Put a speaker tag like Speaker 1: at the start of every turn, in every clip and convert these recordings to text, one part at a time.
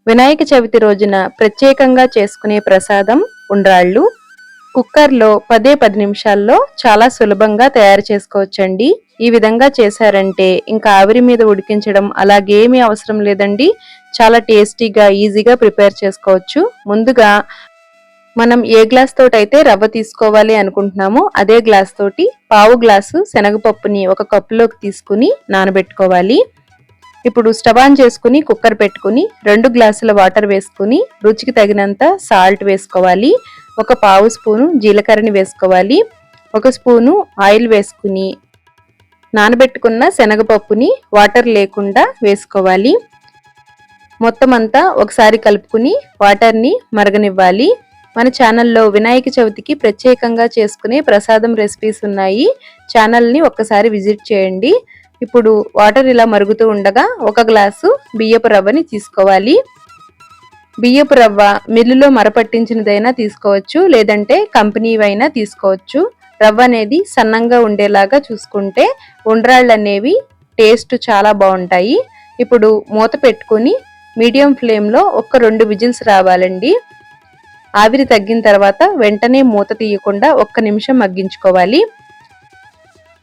Speaker 1: వినాయక చవితి రోజున ప్రత్యేకంగా చేసుకునే ప్రసాదం ఉండ్రాళ్ళు. కుక్కర్లో 10 నిమిషాల్లో చాలా సులభంగా తయారు చేసుకోవచ్చండి. ఈ విధంగా చేశారంటే ఇంకా ఆవిరి మీద ఉడికించడం అలాగేమీ అవసరం లేదండి. చాలా టేస్టీగా ఈజీగా ప్రిపేర్ చేసుకోవచ్చు. ముందుగా మనం ఏ గ్లాస్ తోటైతే రవ్వ తీసుకోవాలి అనుకుంటున్నామో అదే గ్లాస్ తోటి పావు గ్లాసు శనగపప్పుని ఒక కప్పులోకి తీసుకుని నానబెట్టుకోవాలి. ఇప్పుడు స్టవ్ ఆన్ చేసుకుని కుక్కర్ పెట్టుకుని 2 గ్లాసుల వాటర్ వేసుకుని రుచికి తగినంత సాల్ట్ వేసుకోవాలి. ఒక పావు స్పూను జీలకర్రని వేసుకోవాలి. ఒక స్పూను ఆయిల్ వేసుకుని నానబెట్టుకున్న శనగపప్పుని వాటర్ లేకుండా వేసుకోవాలి. మొత్తం అంతా ఒకసారి కలుపుకుని వాటర్ని మరగనివ్వాలి. మన ఛానల్లో వినాయక చవితికి ప్రత్యేకంగా చేసుకునే ప్రసాదం రెసిపీస్ ఉన్నాయి. ఛానల్ని ఒక్కసారి విజిట్ చేయండి. ఇప్పుడు వాటర్ ఇలా మరుగుతూ ఉండగా ఒక గ్లాసు బియ్యపు రవ్వని తీసుకోవాలి. బియ్యపు రవ్వ మిల్లులో మరపట్టించినదైనా తీసుకోవచ్చు, లేదంటే కంపెనీవైనా తీసుకోవచ్చు. రవ్వ అనేది సన్నంగా ఉండేలాగా చూసుకుంటే ఉండ్రాళ్ళు అనేవి టేస్ట్ చాలా బాగుంటాయి. ఇప్పుడు మూత పెట్టుకుని మీడియం ఫ్లేమ్లో ఒక 2 విజిల్స్ రావాలండి. ఆవిరి తగ్గిన తర్వాత వెంటనే మూత తీయకుండా 1 నిమిషం మగ్గించుకోవాలి.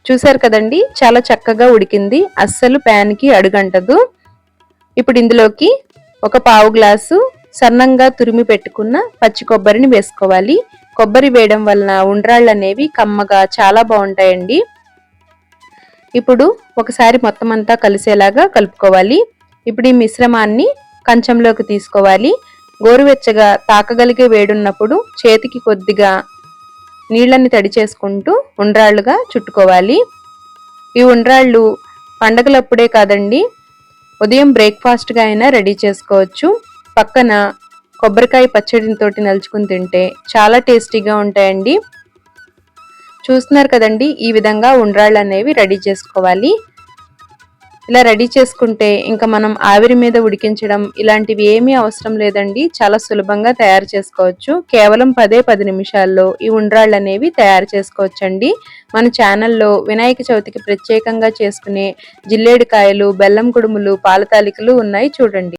Speaker 1: చూసారు కదండి, చాలా చక్కగా ఉడికింది. అస్సలు ప్యాన్కి అడుగంటదు. ఇప్పుడు ఇందులోకి ఒక పావు గ్లాసు సన్నంగా తురిమి పెట్టుకున్న పచ్చి కొబ్బరిని వేసుకోవాలి. కొబ్బరి వేయడం వలన ఉండ్రాళ్ళు అనేవి కమ్మగా చాలా బాగుంటాయండి. ఇప్పుడు ఒకసారి మొత్తం అంతా కలిసేలాగా కలుపుకోవాలి. ఇప్పుడు ఈ మిశ్రమాన్ని కంచంలోకి తీసుకోవాలి. గోరువెచ్చగా తాకగలిగే వేడున్నప్పుడు చేతికి కొద్దిగా నీళ్ళని తడి చేసుకుంటూ ఉండ్రాళ్ళుగా చుట్టుకోవాలి. ఈ ఉండ్రాళ్ళు పండగలప్పుడే కాదండి, ఉదయం బ్రేక్ఫాస్ట్గా అయినా రెడీ చేసుకోవచ్చు. పక్కన కొబ్బరికాయ పచ్చడితోటి నలుచుకుని తింటే చాలా టేస్టీగా ఉంటాయండి. చూస్తున్నారు కదండి, ఈ విధంగా ఉండ్రాళ్ళు అనేవి రెడీ చేసుకోవాలి. ఇలా రెడీ చేసుకుంటే ఇంకా మనం ఆవిరి మీద ఉడికించడం ఇలాంటివి ఏమీ అవసరం లేదండి. చాలా సులభంగా తయారు చేసుకోవచ్చు. కేవలం 10 నిమిషాల్లో ఈ ఉండ్రాళ్ళు అనేవి తయారు చేసుకోవచ్చండి. మన ఛానల్లో వినాయక చవితికి ప్రత్యేకంగా చేసుకునే జిల్లేడికాయలు, బెల్లం కుడుములు, పాల తాలికలు ఉన్నాయి, చూడండి.